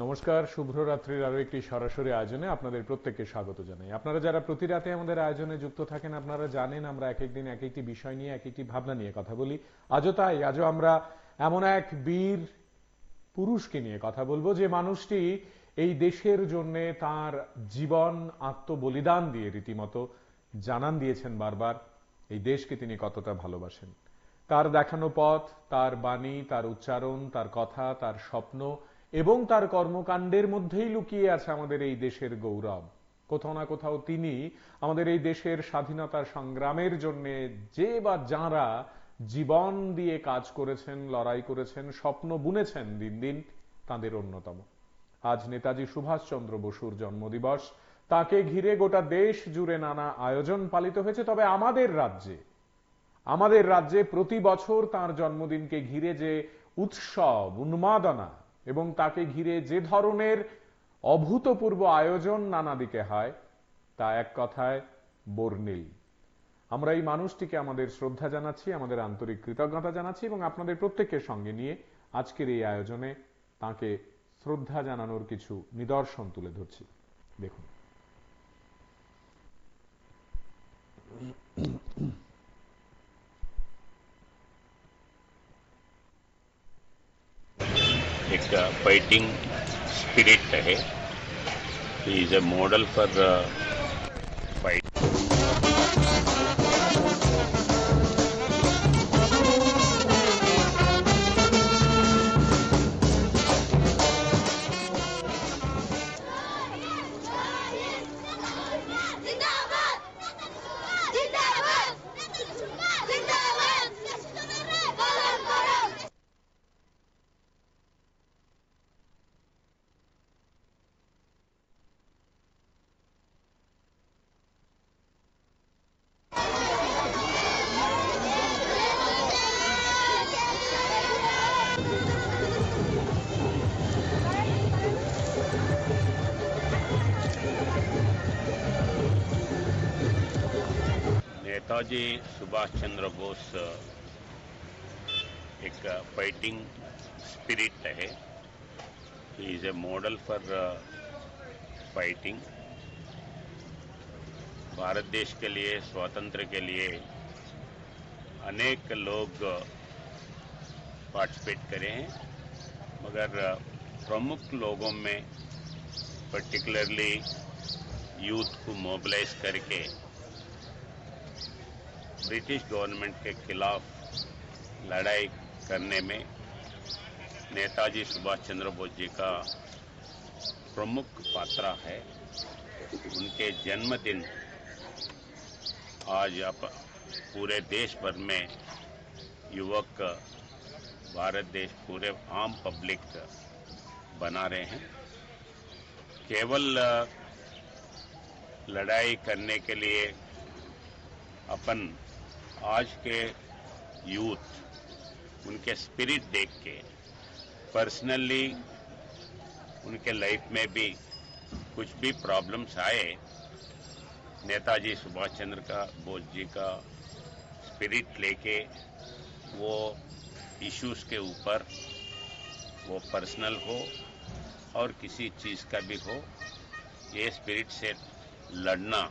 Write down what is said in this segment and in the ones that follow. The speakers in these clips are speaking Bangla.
নমস্কার, শুভরাত্রির আরো একটি সরাসরি আয়োজনে আপনাদের প্রত্যেককে স্বাগত জানাই। আপনারা যারা প্রতি রাতে আমাদের আয়োজনে যুক্ত থাকেন, আপনারা জানেন আমরা এক একদিন এক একটি বিষয় নিয়ে, এক একটি ভাবনা নিয়ে কথা বলি। আজও তাই, আজও আমরা এমন এক বীর পুরুষকে নিয়ে কথা বলবো যে মানুষটি এই দেশের জন্য তার জীবন আত্মবলিদান দিয়ে রীতিমতো জানান দিয়েছেন বারবার এই দেশকে তিনি কতটা ভালোবাসেন। তার দেখানো পথ, তার বাণী, তার উচ্চারণ, তার কথা, তার স্বপ্ন এবং তার কর্মকাণ্ডের মধ্যেই লুকিয়ে আছে আমাদের এই দেশের গৌরব। কোথাও না কোথাও তিনি আমাদের এই দেশের স্বাধীনতা সংগ্রামের জন্য যে বা যাঁরা জীবন দিয়ে কাজ করেছেন, লড়াই করেছেন, স্বপ্ন বুনেছেন দিন দিন, তাঁদের অন্যতম। আজ নেতাজি সুভাষচন্দ্র বসুর জন্মদিবস। তাকে ঘিরে গোটা দেশ জুড়ে নানা আয়োজন পালিত হয়েছে। তবে আমাদের রাজ্যে প্রতি বছর তার জন্মদিনকে ঘিরে যে উৎসব, উন্মাদনা এবং তাকে ঘিরে যে ধরনের অভূতপূর্ব আয়োজন নানা দিকে হয়, তা এক কথায় বর্ণিল। আমরা এই মানুষটিকে আমাদের শ্রদ্ধা জানাচ্ছি, আমাদের আন্তরিক কৃতজ্ঞতা জানাচ্ছি এবং আপনাদের প্রত্যেকের সঙ্গে নিয়ে আজকের এই আয়োজনে তাকে শ্রদ্ধা জানানোর কিছু নিদর্শন তুলে ধরছি। দেখুন। एक फाइटिंग स्पिरिट है. He is a model for fight. Netaji Subhash Chandra Bose एक फाइटिंग स्पिरिट है. He is a model for fighting. Bharat देश के लिए, स्वातंत्र्य के लिए अनेक लोग पार्टिसिपेट करे हैं, मगर प्रमुख लोगों में पर्टिकुलरली यूथ को मोबिलाइज करके ब्रिटिश गवर्नमेंट के खिलाफ लड़ाई करने में नेताजी सुभाष चंद्र बोस जी का प्रमुख पात्र है. उनके जन्मदिन आज आप पूरे देश भर में युवक, भारत देश पूरे आम पब्लिक बना रहे हैं. केवल लड़ाई करने के लिए अपन आज के यूथ उनके स्पिरिट देख के पर्सनली उनके लाइफ में भी कुछ भी प्रॉब्लम्स आए, नेताजी सुभाष चंद्र का बोस जी का स्पिरिट लेके वो इश्यूज के ऊपर, वो पर्सनल हो और किसी चीज़ का भी हो, ये स्पिरिट से लड़ना,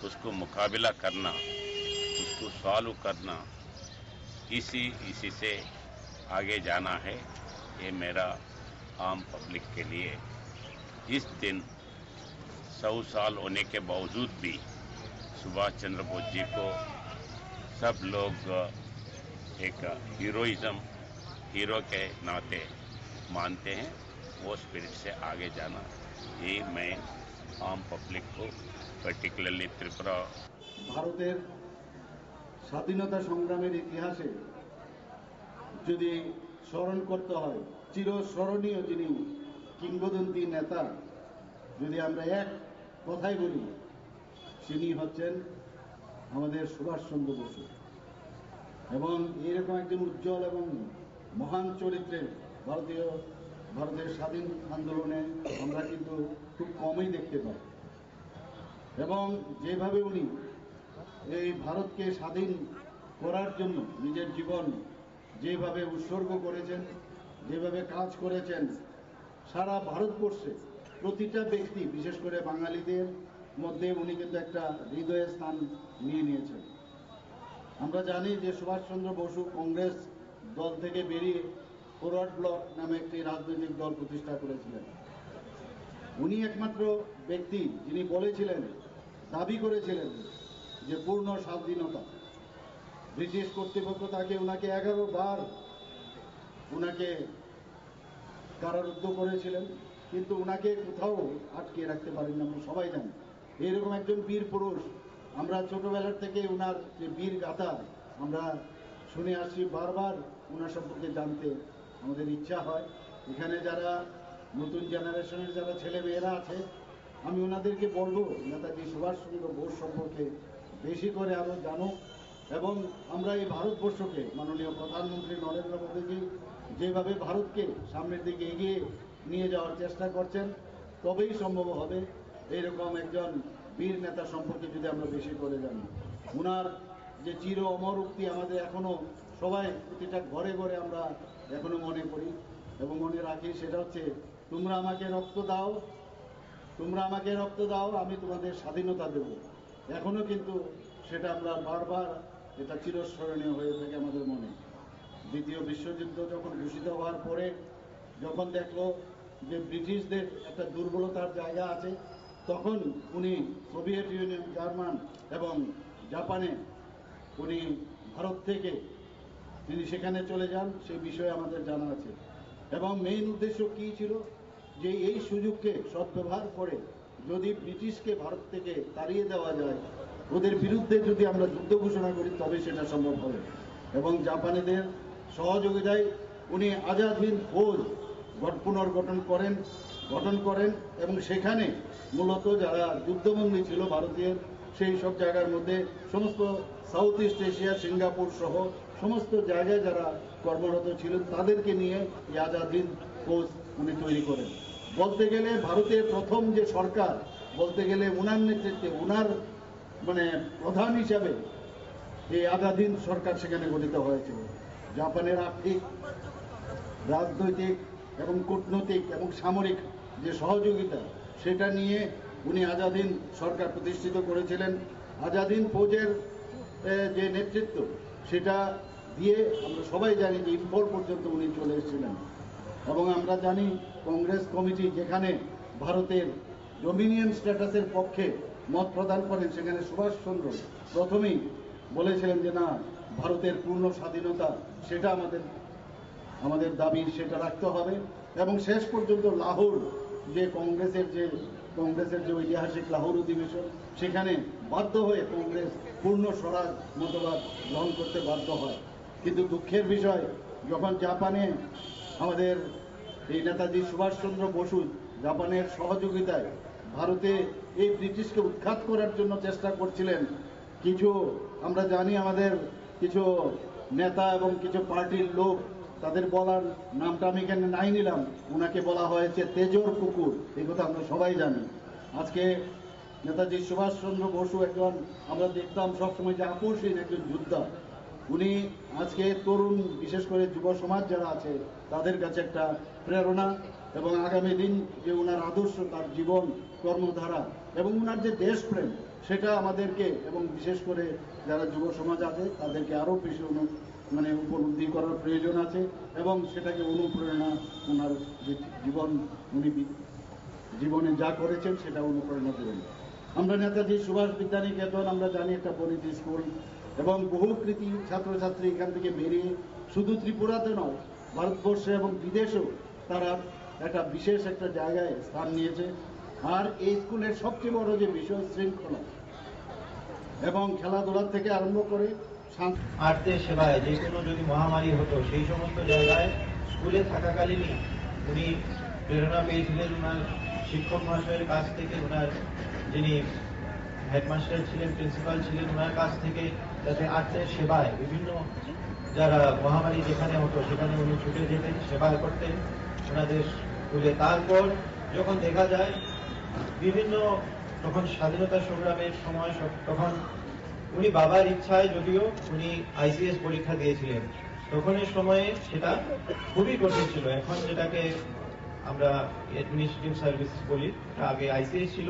उसको मुकाबला करना, उसको सॉल्व करना, इसी से आगे जाना है. ये मेरा आम पब्लिक के लिए इस दिन 100 साल होने के बावजूद भी सुभाष चंद्र बोस जी को सब लोग एक हीरो के नाते मानते हैं. वो स्पिरिट से आगे जाना, ये मैं आम पब्लिक को पार्टिकुलारली त्रिपुरा ভারতের স্বাধীনতা সংগ্রামের ইতিহাসে যদি স্মরণ করতে হয় চিরস্মরণীয় যিনি কিংবদন্তি নেতা, যদি আমরা এক কথাই বলি, তিনি হচ্ছেন আমাদের সুভাষচন্দ্র বসু। এবং এরকম একজন উজ্জ্বল এবং মহান চরিত্রের ভারতের স্বাধীন আন্দোলনে আমরা কিন্তু খুব কমই দেখতে পাই। এবং যেভাবে উনি এই ভারতকে স্বাধীন করার জন্য নিজের জীবন যেভাবে উৎসর্গ করেছেন, যেভাবে কাজ করেছেন, সারা ভারতবর্ষে প্রতিটা ব্যক্তি, বিশেষ করে বাঙালিদের মধ্যে উনি কিন্তু একটা হৃদয়ের স্থান নিয়ে নিয়েছেন। আমরা জানি যে সুভাষচন্দ্র বসু কংগ্রেস দল থেকে বেরিয়ে ফরওয়ার্ড ব্লক নামে একটি রাজনৈতিক দল প্রতিষ্ঠা করেছিলেন। উনি একমাত্র ব্যক্তি যিনি বলেছিলেন, দাবি করেছিলেন যে পূর্ণ স্বাধীনতা। ব্রিটিশ কর্তৃপক্ষ তাকে ওনাকে 11 বার ওনাকে কারারুদ্ধ করেছিলেন, কিন্তু ওনাকে কোথাও আটকে রাখতে পারেন, আমরা সবাই জানি। এইরকম একজন বীর পুরুষ, আমরা ছোটবেলার থেকে ওনার যে বীর গাথা আমরা শুনে আসছি, বারবার ওনার সম্পর্কে জানতে আমাদের ইচ্ছা হয়। এখানে যারা নতুন জেনারেশনের যারা ছেলে মেয়েরা আছে, আমি ওনাদেরকে বলবো নেতাজি সুভাষচন্দ্র বোস সম্পর্কে বেশি করে আরো জানুক। এবং আমরা এই ভারতবর্ষকে মাননীয় প্রধানমন্ত্রী নরেন্দ্র মোদীজি যেভাবে ভারতকে সামনের দিকে এগিয়ে নিয়ে যাওয়ার চেষ্টা করছেন, তবেই সম্ভব হবে এইরকম একজন বীর নেতা সম্পর্কে যদি আমরা বেশি করে জানি। ওনার যে চির অমর উক্তি আমাদের এখনো সবাই প্রতিটা ঘরে ঘরে আমরা এখনো মনে করি এবং মনে রাখি, সেটা হচ্ছে, তোমরা আমাকে রক্ত দাও, তোমরা আমাকে রক্ত দাও, আমি তোমাদের স্বাধীনতা দেব। এখনো কিন্তু সেটা আমরা বারবার, এটা চিরস্মরণীয় হয়ে থাকে আমাদের মনে। দ্বিতীয় বিশ্বযুদ্ধ যখন ঘোষিত হওয়ার পরে যখন দেখলো যে ব্রিটিশদের একটা দুর্বলতার জায়গা আছে, তখন উনি সোভিয়েত ইউনিয়ন, জার্মান এবং জাপানে উনি ভারত থেকে তিনি সেখানে চলে যান, সেই বিষয়ে আমাদের জানা আছে। এবং মেইন উদ্দেশ্য কী ছিল, যে এই সুযোগকে সদ্ব্যবহার করে যদি ব্রিটিশকে ভারত থেকে তাড়িয়ে দেওয়া যায়, ওদের বিরুদ্ধে যদি আমরা যুদ্ধ ঘোষণা করি, তবে সেটা সম্ভব হবে। এবং জাপানিদের সহযোগিতায় উনি আজাদ হিন্দ ফৌজ পুনর্গঠন করেন এবং সেখানে মূলত যারা যুদ্ধবন্দী ছিল ভারতীয়, সেই সব জায়গার মধ্যে সমস্ত সাউথ ইস্ট এশিয়া, সিঙ্গাপুর সহ সমস্ত জায়গায় যারা কর্মরত ছিলেন, তাদেরকে নিয়ে এই আজাদ হিন্দ ফৌজ উনি তৈরি করেন। বলতে গেলে ভারতের প্রথম যে সরকার, বলতে গেলে উনার নেতৃত্বে, উনার প্রধান হিসাবে এই আজাদ হিন্দ সরকার সেখানে গঠিত হয়েছিল। জাপানের আর্থিক, রাজনৈতিক এবং কূটনৈতিক এবং সামরিক যে সহযোগিতা, সেটা নিয়ে উনি আজাদ হিন্দ সরকার প্রতিষ্ঠিত করেছিলেন। আজাদ হিন্দ ফৌজের যে নেতৃত্ব, সেটা দিয়ে আমরা সবাই জানি যে ইম্ফল পর্যন্ত উনি চলে এসেছিলেন। এবং আমরা জানি কংগ্রেস কমিটি যেখানে ভারতের ডোমিনিয়ন স্ট্যাটাসের পক্ষে মত প্রদান করেন, সেখানে সুভাষচন্দ্র প্রথমেই বলেছিলেন যে না, ভারতের পূর্ণ স্বাধীনতা সেটা আমাদের দাবি, সেটা রাখতে হবে। এবং শেষ পর্যন্ত লাহোর যে কংগ্রেসের যে ঐতিহাসিক লাহোর অধিবেশন, সেখানে বাধ্য হয়ে কংগ্রেস পূর্ণ স্বরাজ মতবাদ গ্রহণ করতে বাধ্য হয়। কিন্তু দুঃখের বিষয়, যখন জাপানে আমাদের এই নেতাজি সুভাষচন্দ্র বসু জাপানের সহযোগিতায় ভারতে এই ব্রিটিশকে উৎখাত করার জন্য চেষ্টা করছিলেন, কিছু আমরা জানি আমাদের কিছু নেতা এবং কিছু পার্টির লোক, তাদের বলার নামটা আমি এখানে নাই নিলাম, ওনাকে বলা হয়েছে তেজর কুকুর। এই কথা আমরা সবাই জানি। আজকে নেতাজি সুভাষচন্দ্র বসু একজন, আমরা দেখতাম সবসময় যে আপোষহীন একজন যোদ্ধা। উনি আজকে তরুণ, বিশেষ করে যুব সমাজ যারা আছে, তাদের কাছে একটা প্রেরণা। এবং আগামী দিন যে ওনার আদর্শ, তার জীবন কর্মধারা এবং ওনার যে দেশপ্রেম, সেটা আমাদেরকে এবং বিশেষ করে যারা যুব সমাজ আছে তাদেরকে আরও বেশি উপলব্ধি করার প্রয়োজন আছে। এবং সেটাকে অনুপ্রেরণা, ওনার যে জীবনে যা করেছেন সেটা অনুপ্রেরণা দেবেন। আমরা নেতাজি সুভাষ বিদ্যানিকেতন আমরা জানি একটা পরিচিত স্কুল, এবং বহু কৃতি ছাত্রছাত্রী এখান থেকে বেরিয়ে শুধু ত্রিপুরাতে নয়, ভারতবর্ষে এবং বিদেশেও তারা একটা বিশেষ একটা জায়গায় স্থান নিয়েছে। আর এই স্কুলের সবচেয়ে বড় যে বিষয়, শৃঙ্খলা এবং খেলাধুলার থেকে আরম্ভ করে আর্তের সেবায় যে কোনো যদি মহামারী হতো, সেই সমস্ত জায়গায় স্কুলে থাকাকালীনই উনি প্রেরণা পেয়েছিলেন ওনার শিক্ষক মহাশয়ের কাছ থেকে, ওনার যিনি হেডমাস্টার ছিলেন, প্রিন্সিপাল ছিলেন, ওনার কাছ থেকে, যাতে আর্তের সেবায় বিভিন্ন যারা মহামারী যেখানে হতো সেখানে উনি ছুটে যেতেন, সেবা করতেন ওনাদের স্কুলে। তারপর যখন দেখা যায় বিভিন্ন, তখন স্বাধীনতা সংগ্রামের সময়, তখন উনি বাবার ইচ্ছায় যদিও উনি আইসিএস পরীক্ষা দিয়েছিলেন, তখনের সময়ে সেটা খুবই কঠিন ছিল। এখন যেটাকে আমরা অ্যাডমিনিস্ট্রেটিভ সার্ভিস বলি, আগে আইসিএস ছিল।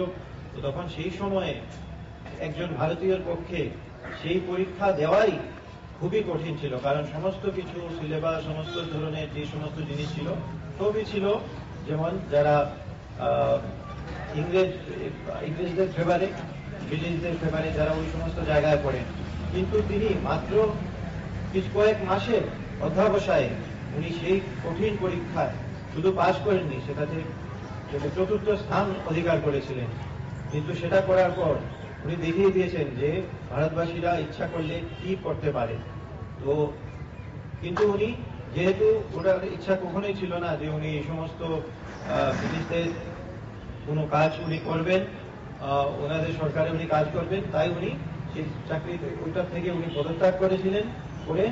তো তখন সেই সময়ে একজন ভারতীয়র পক্ষে সেই পরীক্ষা দেওয়াই খুবই কঠিন ছিল, কারণ সমস্ত কিছু সিলেবাস, সমস্ত ধরনের যে সমস্ত জিনিস ছিল সবই ছিল যেমন যারা ইংরেজদের ফেভারে, ব্রিটিশদের ফেভারে, যারা ওই সমস্ত জায়গায় পড়েন। কিন্তু তিনি মাত্র কয়েক মাসের অধ্যাবসায়ে উনি সেই কঠিন পরীক্ষায় শুধু পাশ করেননি, সেটাতে চতুর্থ স্থান অধিকার করেছিলেন। কিন্তু সেটা করার পর উনি দেখিয়ে দিয়েছেন যে ভারতবাসীরা ইচ্ছা করলে কি করতে পারে। তো কিন্তু উনি, যেহেতু ওনার ইচ্ছা কখনোই ছিল না যে উনি এই সমস্ত ব্রিটিশদের কোনো কাজ উনি করবেন, ওনাদের সরকারে উনি কাজ করবেন, তাই উনি সেই চাকরি ওইটার থেকে উনি পদত্যাগ করেছিলেন। করে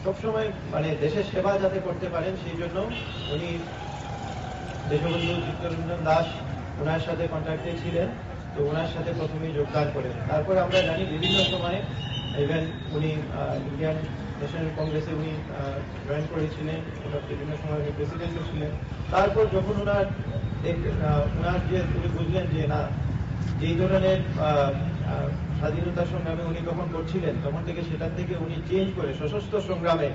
সবসময় মানে দেশের সেবা যাতে করতে পারেন সেই জন্য উনি দেশবন্ধু চিত্তরঞ্জন দাস ওনার সাথে কন্ট্যাক্টে ছিলেন। তো ওনার সাথে প্রথমেই যোগদান করেন। তারপর আমরা জানি বিভিন্ন সময়ে ইভেন উনি ইন্ডিয়ান ন্যাশনাল কংগ্রেসে উনি জয়েন করেছিলেন, ওনার বিভিন্ন সময় উনি প্রেসিডেন্টও ছিলেন। তারপর যখন ওনার যে উনি বুঝলেন যে না, যেই ধরনের স্বাধীনতা সংগ্রামে উনি তখন করছিলেন, তখন থেকে সেটার থেকে উনি চেঞ্জ করে সশস্ত্র সংগ্রামে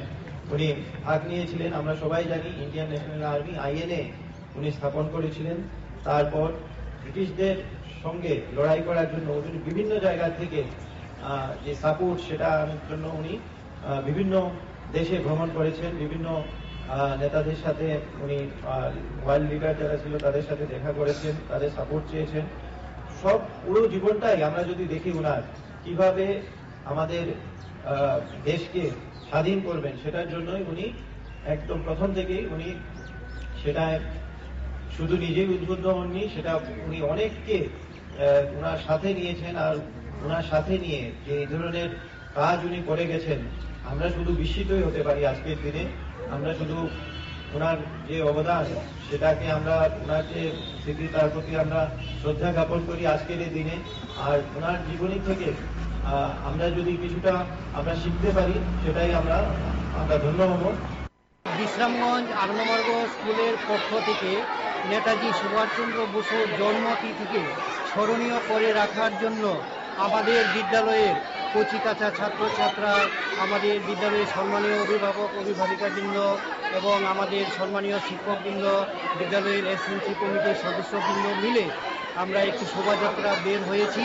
উনি ভাগ নিয়েছিলেন। আমরা সবাই জানি ইন্ডিয়ান ন্যাশনাল আর্মি, আইএনএ উনি স্থাপন করেছিলেন। তারপর ব্রিটিশদের সঙ্গে লড়াই করার জন্য উনি বিভিন্ন জায়গা থেকে যে সাপোর্ট, সেটার জন্য উনি বিভিন্ন দেশে ভ্রমণ করেছেন, বিভিন্ন নেতাদের সাথে উনি ওয়ার্ল্ড লিডার যারা ছিল তাদের সাথে দেখা করেছেন, তাদের সাপোর্ট চেয়েছেন। সব পুরো জীবনটাই আমরা যদি দেখি উনার কিভাবে আমাদের দেশকে স্বাধীন করবেন সেটার জন্যই উনি একদম প্রথম থেকেই উনি সেটায় শুধু নিজেই উদ্বুদ্ধ হননি, সেটা উনি অনেককে ওনার সাথে নিয়েছেন। আর ওনার সাথে নিয়ে যে এই ধরনের কাজ উনি করে গেছেন, আমরা শুধু বিস্মিতই হতে পারি আজকের দিনে। আমরা শুধু ওনার যে অবদান সেটাকে আমরা, ওনার যে স্মৃতি, তার প্রতি আমরা শ্রদ্ধা জ্ঞাপন করি আজকের এই দিনে। আর ওনার জীবনী থেকে আমরা যদি কিছুটা আমরা শিখতে পারি, সেটাই আমরা ধন্য হব। বিশ্রামগঞ্জ 8 নম্বর স্কুলের পক্ষ থেকে নেতাজি সুভাষচন্দ্র বসুর জন্মতিথিকে স্মরণীয় করে রাখার জন্য আমাদের বিদ্যালয়ের কচিকাঁচা ছাত্রছাত্রা, আমাদের বিদ্যালয়ের সম্মানীয় অভিভাবক অভিভাবিকাবৃন্দ এবং আমাদের সম্মানীয় শিক্ষকবৃন্দ, বিদ্যালয়ের এসএমসি কমিটির সদস্যবৃন্দ মিলে আমরা একটি শোভাযাত্রা বের হয়েছি।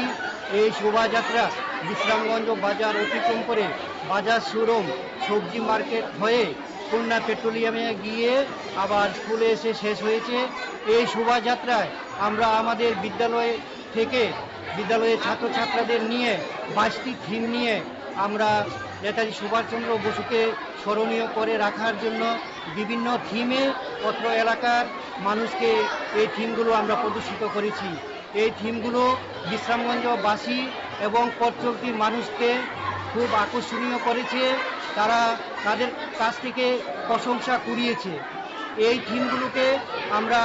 এই শোভাযাত্রা বিশ্রামগঞ্জ বাজার অতিক্রম করে বাজার শোরুম, সবজি মার্কেট হয়ে খুলনা পেট্রোলিয়ামে গিয়ে আবার স্কুলে এসে শেষ হয়েছে। এই শোভাযাত্রায় আমরা আমাদের বিদ্যালয় থেকে বিদ্যালয়ের ছাত্রছাত্রীদের নিয়ে 5টি থিম নিয়ে আমরা নেতাজি সুভাষচন্দ্র বসুকে স্মরণীয় করে রাখার জন্য বিভিন্ন থিমে অত্র এলাকার মানুষকে এই থিমগুলো আমরা প্রদর্শিত করেছি। এই থিমগুলো বিশ্রামগঞ্জবাসী এবং পথ চলতি মানুষকে খুব আকর্ষণীয় করেছে, তারা তাদের কাছ থেকে প্রশংসা কুড়িয়েছে। এই থিমগুলোকে আমরা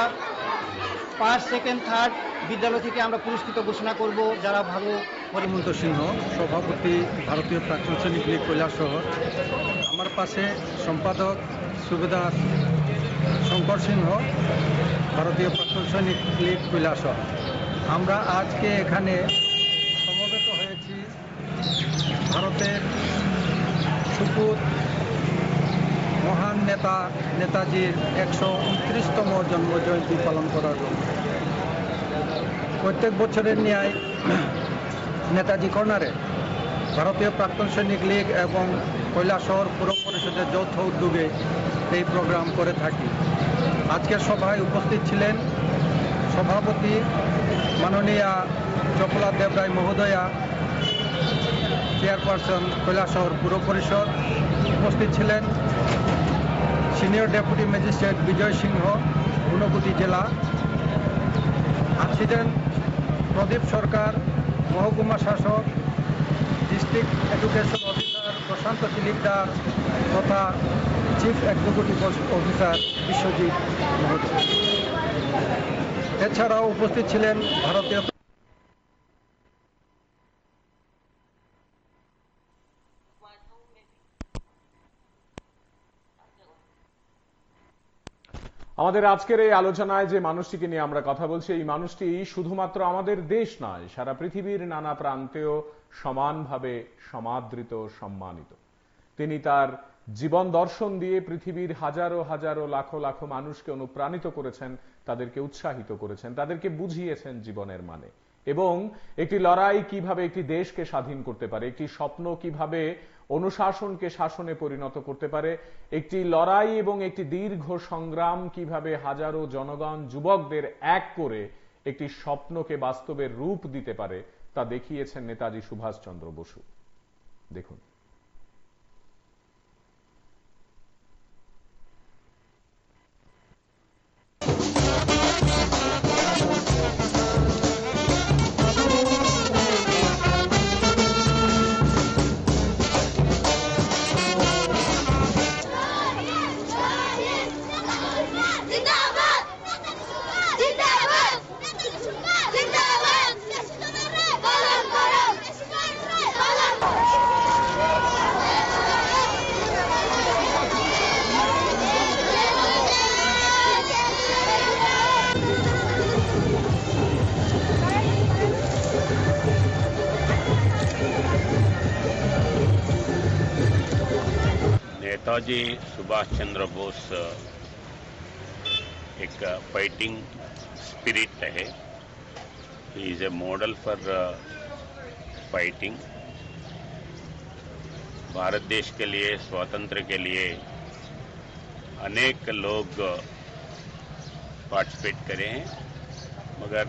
ফার্স্ট, সেকেন্ড, থার্ড বিদ্যালয় থেকে আমরা পুরস্কৃত ঘোষণা করব যারা ভালো। হেমন্ত সিংহ, সভাপতি, ভারতীয় প্রাক্তন সৈনিক লীগ কৈলাসহর। আমার পাশে সম্পাদক সুবেদার শঙ্কর সিংহ, ভারতীয় প্রাক্তন সৈনিক লীগ কৈলাসহর। আমরা আজকে এখানে সমবেত হয়েছি ভারতের সুপুত মহান নেতা নেতাজির 129তম জন্মজয়ন্তী পালন করার জন্য। প্রত্যেক বছরের ন্যায় নেতাজি কর্নারে ভারতীয় প্রাক্তন সৈনিক লীগ এবং কৈলাসহর পুর পরিষদের যৌথ উদ্যোগে এই প্রোগ্রাম করে থাকি। আজকের সভায় উপস্থিত ছিলেন সভাপতি মাননীয়া চপলা দেবরায় মহোদয়া, চেয়ারপারসন কৈলাসহর পুর পরিষদ। উপস্থিত ছিলেন সিনিয়র ডেপুটি ম্যাজিস্ট্রেট বিজয় সিংহ, ঊনকোটি জেলা। ছিলেন প্রদীপ সরকার, মহকুমা শাসক, ডিস্ট্রিক্ট এডুকেশন অফিসার প্রশান্ত শিলিকদার তথা চিফ এক্সিকিউটিভ অফিসার বিশ্বজিৎ মহোদয়। এছাড়াও উপস্থিত ছিলেন ভারতীয় আমাদের আজকের এই আলোচনায় যে মানুষটিকে নিয়ে আমরা কথা বলছি, এই মানুষটি শুধুমাত্র আমাদের দেশ নয়, সারা পৃথিবীর নানা প্রান্তেও সমানভাবে সমাদৃত, সম্মানিত। তিনি তার জীবন দর্শন দিয়ে পৃথিবীর হাজারো হাজারো লাখো লাখো মানুষকে অনুপ্রাণিত করেছেন, তাদেরকে উৎসাহিত করেছেন, তাদেরকে বুঝিয়েছেন জীবনের মানে, এবং একটি লড়াই কিভাবে একটি দেশকে স্বাধীন করতে পারে, একটি স্বপ্ন কিভাবে অনুশাসনকে শাসনে পরিণত করতে পারে, একটি লড়াই এবং একটি দীর্ঘ সংগ্রাম কিভাবে হাজারো জনগণ যুবকদের এক করে একটি স্বপ্নকে বাস্তবের রূপ দিতে পারে, তা দেখিয়েছেন নেতাজি সুভাষচন্দ্র বসু। দেখুন। नेताजी सुभाष चंद्र बोस एक फाइटिंग स्पिरिट है. He is a model for fighting. Bharat देश के लिए, स्वातंत्र्य के लिए अनेक लोग पार्टिसिपेट करे हैं, मगर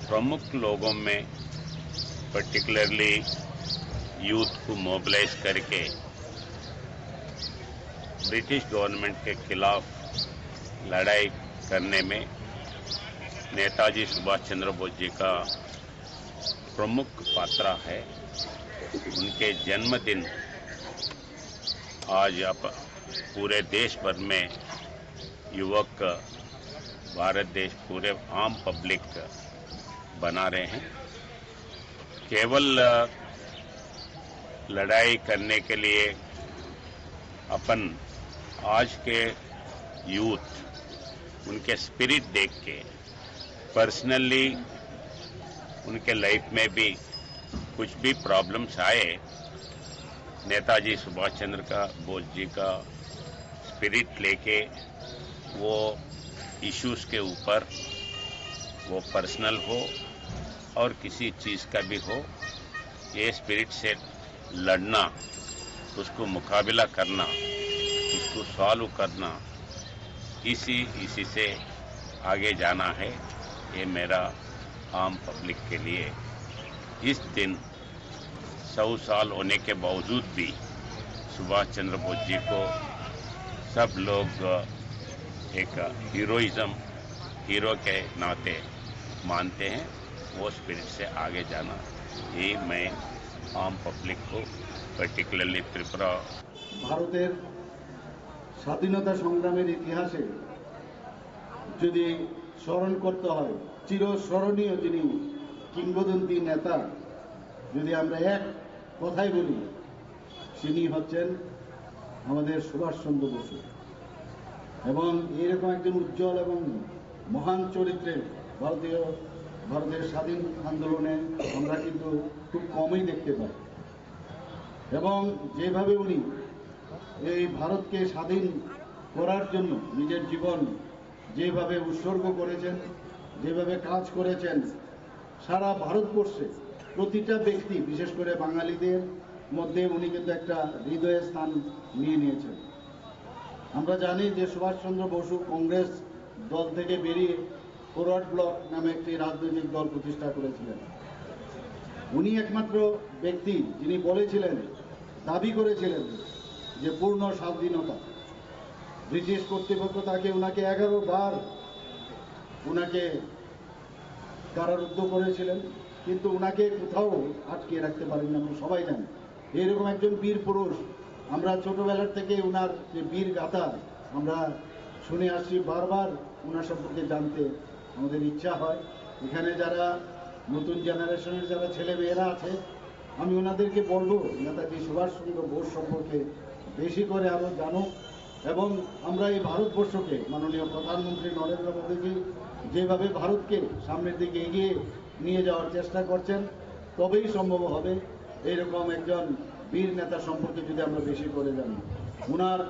प्रमुख लोगों में पर्टिकुलरली यूथ को मोबिलाइज करके ब्रिटिश गवर्नमेंट के खिलाफ लड़ाई करने में नेताजी सुभाष चंद्र बोस जी का प्रमुख पात्र है. उनके जन्मदिन आज पूरे देश भर में युवक, भारत देश पूरे आम पब्लिक बना रहे हैं. केवल लड़ाई करने के लिए अपन आज के यूथ उनके स्पिरिट देख के पर्सनली उनके लाइफ में भी कुछ भी प्रॉब्लम्स आए, नेताजी सुभाष चंद्र का बोस जी का स्पिरिट लेके वो इश्यूज के ऊपर, वो पर्सनल हो और किसी चीज का भी हो, ये स्पिरिट से लड़ना, उसको मुकाबला करना, उसको सॉल्व करना, इसी से आगे जाना है. ये मेरा आम पब्लिक के लिए इस दिन 100 साल होने के बावजूद भी सुभाष चंद्र बोस जी को सब लोग एक हीरो के नाते मानते हैं. वो स्पिरिट से आगे जाना, ये मैं आम पब्लिक को পার্টিকুলারলি ত্রিপুরা ভারতের স্বাধীনতা সংগ্রামের ইতিহাসে যদি স্মরণ করতে হয়, চিরস্মরণীয় যিনি কিংবদন্তি নেতা, যদি আমরা এক কথাই বলি, তিনি হচ্ছেন আমাদের সুভাষচন্দ্র বসু. এবং এরকম একজন উজ্জ্বল এবং মহান চরিত্রের ভারতের স্বাধীন আন্দোলনে আমরা কিন্তু খুব কমই দেখতে পাই. এবং যেভাবে উনি এই ভারতকে স্বাধীন করার জন্য নিজের জীবন যেভাবে উৎসর্গ করেছেন, যেভাবে কাজ করেছেন, সারা ভারতবর্ষে প্রতিটা ব্যক্তি, বিশেষ করে বাঙালিদের মধ্যে উনি কিন্তু একটা হৃদয়ের স্থান নিয়ে নিয়েছেন. আমরা জানি যে সুভাষচন্দ্র বসু কংগ্রেস দল থেকে বেরিয়ে ফরওয়ার্ড ব্লক নামে একটি রাজনৈতিক দল প্রতিষ্ঠা করেছিলেন. উনি একমাত্র ব্যক্তি যিনি বলেছিলেন, দাবি করেছিলেন যে পূর্ণ স্বাধীনতা. ব্রিটিশ কর্তৃপক্ষ ওনাকে 11 বার কারারুদ্ধ করেছিলেন, কিন্তু ওনাকে কোথাও আটকে রাখতে পারেননি. আমরা সবাই জানি এরকম একজন বীর পুরুষ. আমরা ছোটবেলার থেকে ওনার যে বীর গাথা আমরা শুনে আসছি, বারবার ওনার সম্পর্কে জানতে আমাদের ইচ্ছা হয়. এখানে যারা নতুন জেনারেশনের যারা ছেলে মেয়েরা আছে, আমি ওনাদেরকে বলবো নেতাজি সুভাষচন্দ্র বোস সম্পর্কে বেশি করে আরো জানুক, এবং আমরা এই ভারতবর্ষকে মাননীয় প্রধানমন্ত্রী নরেন্দ্র মোদীজি যেভাবে ভারতকে সামনের দিকে এগিয়ে নিয়ে যাওয়ার চেষ্টা করছেন, তবেই সম্ভব হবে এইরকম একজন বীর নেতা সম্পর্কে যদি আমরা বেশি করে জানি। ওনার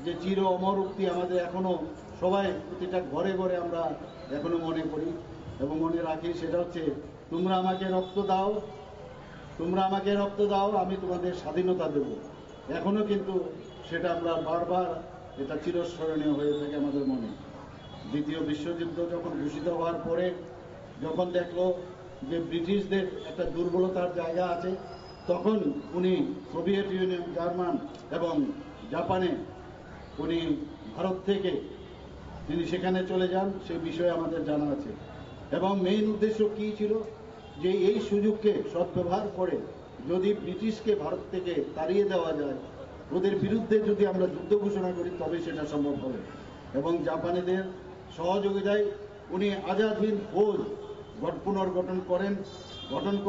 যে চির অমর উক্তি আমাদের এখনো সবাই প্রতিটা ঘরে ঘরে আমরা এখনো মনে করি এবং মনে রাখি, সেটা হচ্ছে, তোমরা আমাকে রক্ত দাও, তোমরা আমাকে রক্ত দাও, আমি তোমাদের স্বাধীনতা দেব। এখনো কিন্তু সেটা আমরা বারবার, এটা চিরস্মরণীয় হয়ে থাকে আমাদের মনে। দ্বিতীয় বিশ্বযুদ্ধ যখন ঘোষিত হওয়ার পরে যখন দেখলো যে ব্রিটিশদের একটা দুর্বলতার জায়গা আছে, তখন উনি সোভিয়েত ইউনিয়ন, জার্মান এবং জাপানে উনি ভারত থেকে তিনি সেখানে চলে যান, সেই বিষয়ে আমাদের জানা আছে। এবং মেইন উদ্দেশ্য কী ছিল, যে এই সুযোগকে সদ্ব্যবহার করে যদি ব্রিটিশকে ভারত থেকে তাড়িয়ে দেওয়া যায়, ওদের বিরুদ্ধে যদি আমরা যুদ্ধ ঘোষণা করি, তবে সেটা সম্ভব হবে। এবং জাপানিদের সহযোগিতায় উনি আজাদ হিন্দ ফৌজ পুনর্গঠন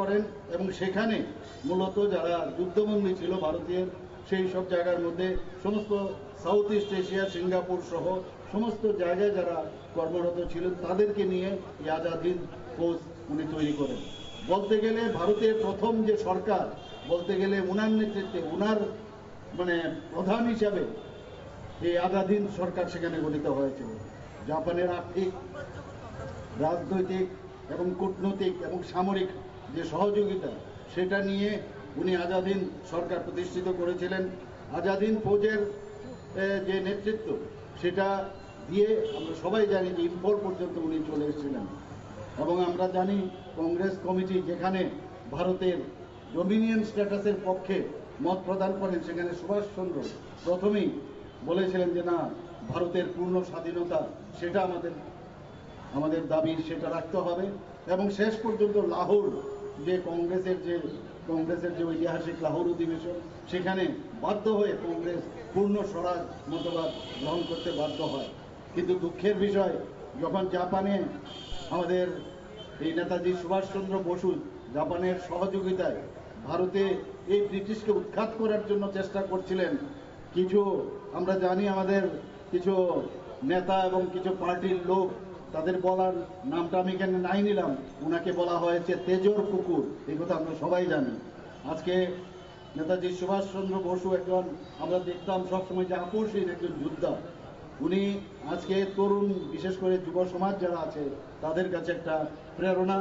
করেন এবং সেখানে মূলত যারা যুদ্ধবন্দী ছিল ভারতীয়, সেই সব জায়গার মধ্যে সমস্ত সাউথ ইস্ট এশিয়া, সিঙ্গাপুর সহ সমস্ত জায়গায় যারা কর্মরত ছিলেন, তাদেরকে নিয়ে এই আজাদ হিন্দ ফৌজ উনি তৈরি করেন। বলতে গেলে ভারতের প্রথম যে সরকার, বলতে গেলে উনার নেতৃত্বে, উনার প্রধান হিসাবে এই আজাদ হিন্দ সরকার সেখানে গঠিত হয়েছিল। জাপানের আর্থিক, রাজনৈতিক এবং কূটনৈতিক এবং সামরিক যে সহযোগিতা, সেটা নিয়ে উনি আজাদ হিন্দ সরকার প্রতিষ্ঠিত করেছিলেন। আজাদ হিন্দ ফৌজের যে নেতৃত্ব, সেটা দিয়ে আমরা সবাই জানি যে ইম্ফল পর্যন্ত উনি চলে এসেছিলেন। এবং আমরা জানি কংগ্রেস কমিটি যেখানে ভারতের ডোমিনিয়ন স্ট্যাটাসের পক্ষে মত প্রদান করেন, সেখানে সুভাষচন্দ্র প্রথমেই বলেছিলেন যে না, ভারতের পূর্ণ স্বাধীনতা সেটা আমাদের দাবি, সেটা রাখতে হবে। এবং শেষ পর্যন্ত লাহোর যে কংগ্রেসের যে ঐতিহাসিক লাহোর অধিবেশন, সেখানে বাধ্য হয়ে কংগ্রেস পূর্ণ স্বরাজ মতবাদ গ্রহণ করতে বাধ্য হয়। কিন্তু দুঃখের বিষয়, যখন জাপানে আমাদের এই নেতাজি সুভাষচন্দ্র বসু জাপানের সহযোগিতায় ভারতে এই ব্রিটিশকে উৎখাত করার জন্য চেষ্টা করছিলেন, কিছু আমরা জানি আমাদের কিছু নেতা এবং কিছু পার্টির লোক, তাদের বলার নামটা আমি এখানে নাই নিলাম, ওনাকে বলা হয়েছে তেজর কুকুর। এই কথা আমরা সবাই জানি। আজকে নেতাজি সুভাষচন্দ্র বসু একজন, আমরা দেখতাম সবসময় যে আপোষহীন একজন যোদ্ধা। উনি আজকে তরুণ, বিশেষ করে যুব সমাজ যারা আছে, তাদের কাছে একটা প্রেরণা,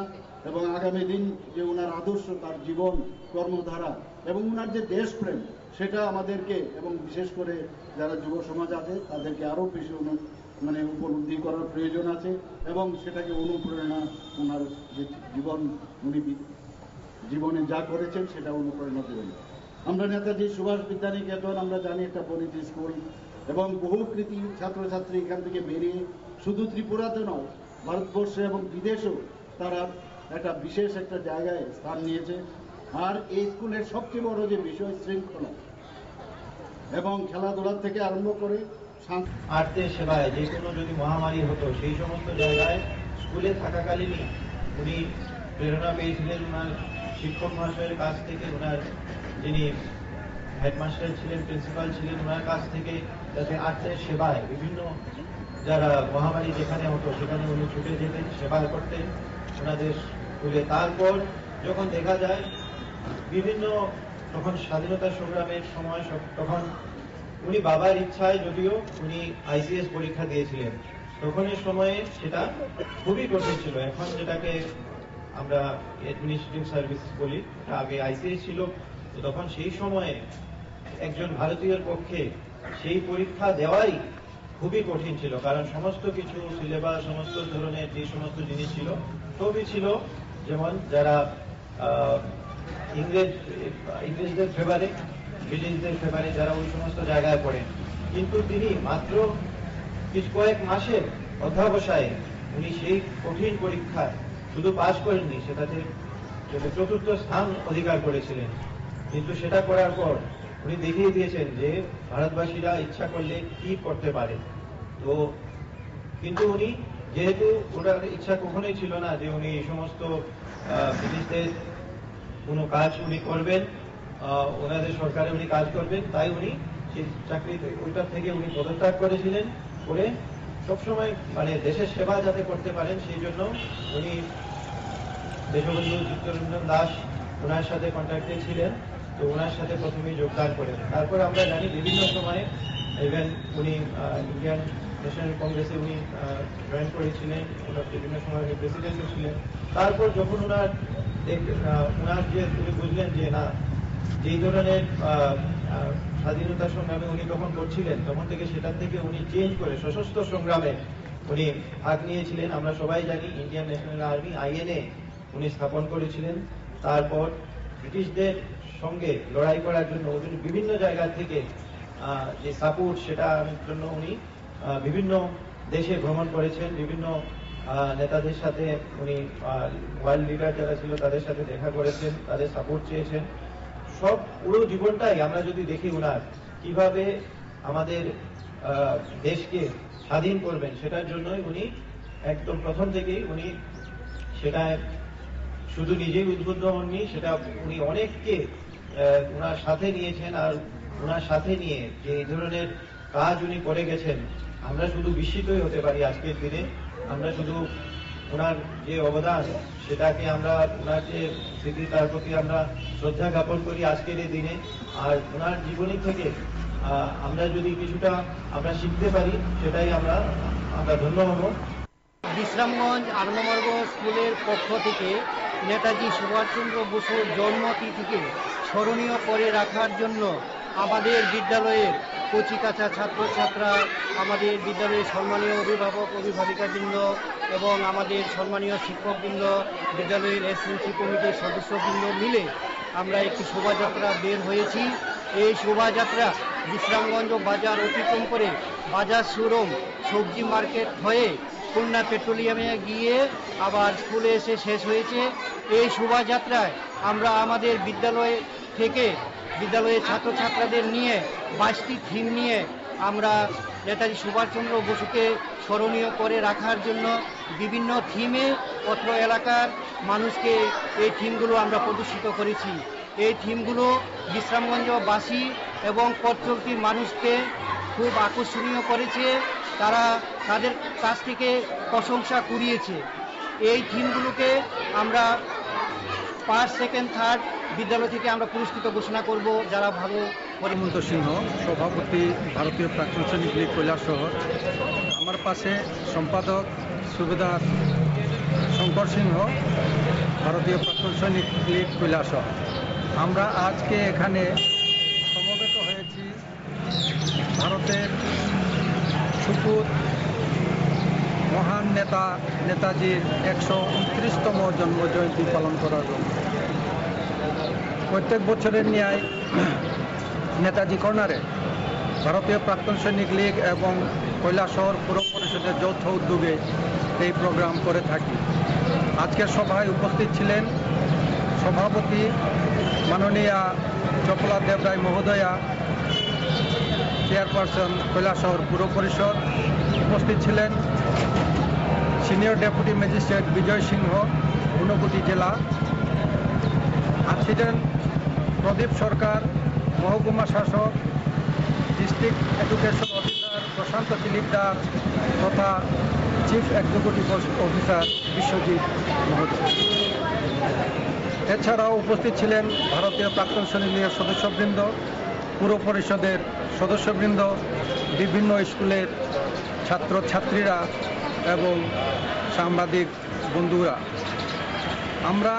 এবং আগামী দিন যে ওনার আদর্শ, তার জীবন কর্মধারা এবং ওনার যে দেশপ্রেম, সেটা আমাদেরকে এবং বিশেষ করে যারা যুব সমাজ আছে তাদেরকে আরও বেশি উপলব্ধি করার প্রয়োজন আছে। এবং সেটাকে অনুপ্রেরণা, ওনার যে জীবনে যা করেছেন সেটা অনুপ্রেরণা দেবেন। আমরা নেতাজি সুভাষ বিদ্যানিকেতন, আমরা জানি একটা পরিচিত স্কুল, এবং বহু কৃতি ছাত্রছাত্রী এখান থেকে বেরিয়ে শুধু ত্রিপুরাতে নয়, ভারতবর্ষে এবং বিদেশেও তারা একটা বিশেষ একটা জায়গায় স্থান নিয়েছে। আর এই স্কুলের সবচেয়ে বড় যে বিষয়, শৃঙ্খলা এবং খেলাধুলার থেকে আরম্ভ করে আর্তের সেবায় যে কোনো যদি মহামারী হতো, সেই সমস্ত জায়গায় স্কুলে থাকাকালীনই উনি প্রেরণা পেয়েছিলেন ওনার শিক্ষক মহাশয়ের কাছ থেকে, ওনার যিনি হেডমাস্টার ছিলেন, প্রিন্সিপাল ছিলেন, ওনার কাছ থেকে, যাতে আর্তের সেবায় বিভিন্ন যারা মহামারী যেখানে হতো সেখানে উনি ছুটে যেতেন, সেবা করতেন ওনাদের স্কুলে। তারপর যখন দেখা যায় বিভিন্ন, তখন স্বাধীনতা সংগ্রামের সময়, তখন উনি বাবার ইচ্ছায় যদিও উনি আইসিএস পরীক্ষা দিয়েছিলেন, তখনের সময়ে সেটা খুবই কঠিন ছিল। এখন যেটাকে আমরা অ্যাডমিনিস্ট্রেটিভ সার্ভিস বলি, আগে আইসিএস ছিল। তো তখন সেই সময়ে একজন ভারতীয়র পক্ষে সেই পরীক্ষা দেওয়াই খুবই কঠিন ছিল, কারণ সমস্ত কিছু সিলেবাস, সমস্ত ধরনের যে সমস্ত জিনিস ছিল সবই ছিল যেমন যারা ইংরেজদের ফেভারে, ব্রিটিশদের ফেভারে, যারা ওই সমস্ত জায়গায় পড়েন। কিন্তু তিনি মাত্র কয়েক মাসের অধ্যাবসায়ে উনি সেই কঠিন পরীক্ষায় শুধু পাশ করেননি, সেটাতে ৪র্থ স্থান অধিকার করেছিলেন। কিন্তু সেটা করার পর উনি দেখিয়ে দিয়েছেন যে ভারতবাসীরা ইচ্ছা করলে কি করতে পারে। তো কিন্তু উনি, যেহেতু ওনার ইচ্ছা কখনোই ছিল না যে উনি এই সমস্ত ব্রিটিশদের কোনো কাজ উনি করবেন, ওনাদের সরকারে উনি কাজ করবেন, তাই উনি সেই চাকরি ওইটার থেকে উনি পদত্যাগ করেছিলেন, করে সবসময় মানে দেশের সেবা যাতে করতে পারেন সেই জন্য উনি দেশবন্ধু চিত্তরঞ্জন দাস ওনার সাথে কন্ট্যাক্টে ছিলেন। তো ওনার সাথে প্রথমে যোগদান করেন। তারপর আমরা জানি বিভিন্ন সময়ে ইভেন উনি ইন্ডিয়ান ন্যাশনাল কংগ্রেসে উনি জয়েন করেছিলেন, বিভিন্ন সময় উনি প্রেসিডেন্টও ছিলেন। তারপর যখন ওনার যে উনি বুঝলেন যে না যেই ধরনের স্বাধীনতা সংগ্রামে উনি তখন করছিলেন, তখন থেকে সেটার থেকে উনি চেঞ্জ করে সশস্ত্র সংগ্রামে উনি ভাগ নিয়েছিলেন। আমরা সবাই জানি ইন্ডিয়ান ন্যাশনাল আর্মি INA উনি স্থাপন করেছিলেন। তারপর ব্রিটিশদের সঙ্গে লড়াই করার জন্য ওদের বিভিন্ন জায়গা থেকে যে সাপোর্ট সেটার জন্য উনি বিভিন্ন দেশে ভ্রমণ করেছেন, বিভিন্ন নেতাদের সাথে উনি ওয়ার্ল্ড লিডার যারা ছিল তাদের সাথে দেখা করেছেন, তাদের সাপোর্ট চেয়েছেন। সব পুরো জীবনটাই আমরা যদি দেখি ওনার কিভাবে আমাদের দেশকে স্বাধীন করবেন সেটার জন্যই উনি একদম প্রথম থেকেই উনি সেটা শুধু নিজেই উদ্বুদ্ধ হননি, সেটা উনি অনেককে ওনার সাথে নিয়েছেন। আর ওনার সাথে নিয়ে যে এই ধরনের কাজ উনি করে গেছেন, আমরা শুধু বিস্মিতই হতে পারি আজকের দিনে। আমরা শুধু ওনার যে অবদান সেটাকে আমরা ওনার যে স্মৃতি তার প্রতি আমরা শ্রদ্ধা জ্ঞাপন করি আজকের এই দিনে। আর ওনার জীবনী থেকে আমরা যদি কিছুটা আমরা শিখতে পারি সেটাই আমরা ধন্য হব। বিশ্রামগঞ্জ 8 নম্বর স্কুলের পক্ষ থেকে নেতাজি সুভাষচন্দ্র বসুর জন্মতিথিকে স্মরণীয় করে রাখার জন্য আমাদের বিদ্যালয়ের কচিকাঁচা ছাত্রছাত্রা, আমাদের বিদ্যালয়ের সম্মানীয় অভিভাবক অভিভাবিকাবৃন্দ এবং আমাদের সম্মানীয় শিক্ষকবৃন্দ, বিদ্যালয়ের SNC কমিটির সদস্যবৃন্দ মিলে আমরা একটি শোভাযাত্রা বের হয়েছি। এই শোভাযাত্রা বিশ্রামগঞ্জ বাজার অতিক্রম করে বাজার শোরুম সবজি মার্কেট হয়ে খুলনা পেট্রোলিয়ামে গিয়ে আবার স্কুলে এসে শেষ হয়েছে। এই শোভাযাত্রায় আমরা আমাদের বিদ্যালয় থেকে বিদ্যালয়ের ছাত্রছাত্রাদের নিয়ে 22টি থিম নিয়ে আমরা নেতাজি সুভাষচন্দ্র বসুকে স্মরণীয় করে রাখার জন্য বিভিন্ন থিমে অত্র এলাকার মানুষকে এই থিমগুলো আমরা প্রদর্শিত করেছি। এই থিমগুলো বিশ্রামগঞ্জবাসী এবং পথ চলতির মানুষকে খুব আকর্ষণীয় করেছে, তারা তাদের কাছ থেকে প্রশংসা কুড়িয়েছে। এই থিমগুলোকে আমরা ফার্স্ট, সেকেন্ড, থার্ড বিদ্যালয় থেকে আমরা পুরস্কৃত ঘোষণা করব যারা ভালো। হেমন্ত সিংহ, সভাপতি ভারতীয় প্রাক্তন সৈনিক লীগ কৈলাসহর। আমার পাশে সম্পাদক সুবেদার শঙ্কর সিংহ, ভারতীয় প্রাক্তন সৈনিক লীগ কৈলাসহর। আমরা আজকে এখানে সমবেত হয়েছি ভারতের সুপুত মহান নেতা নেতাজির 129তম জন্মজয়ন্তী পালন করার জন্য। প্রত্যেক বছরের ন্যায় নেতাজি কর্নারে ভারতীয় প্রাক্তন সৈনিক লীগ এবং কৈলাসহর পুর পরিষদের যৌথ উদ্যোগে এই প্রোগ্রাম করে থাকি। আজকের সভায় উপস্থিত ছিলেন সভাপতি মাননীয়া চপলা দেবরায় মহোদয়া, চেয়ারপারসন কৈলাসহর পুর পরিষদ। উপস্থিত ছিলেন সিনিয়র ডেপুটি ম্যাজিস্ট্রেট বিজয় সিংহ, ঊনকোটি জেলা। ছিলেন প্রদীপ সরকার, মহকুমা শাসক, ডিস্ট্রিক্ট এডুকেশন অফিসার প্রশান্ত চিলিকদার তথা চিফ এক্সিকিউটিভ অফিসার বিশ্বজিৎ মহোদয়। এছাড়াও উপস্থিত ছিলেন ভারতীয় প্রাক্তন সৈনিক লীগের সদস্যবৃন্দ, পুর পরিষদের সদস্যবৃন্দ, বিভিন্ন স্কুলের ছাত্রছাত্রীরা এবং সাংবাদিক বন্ধুরা। আমরা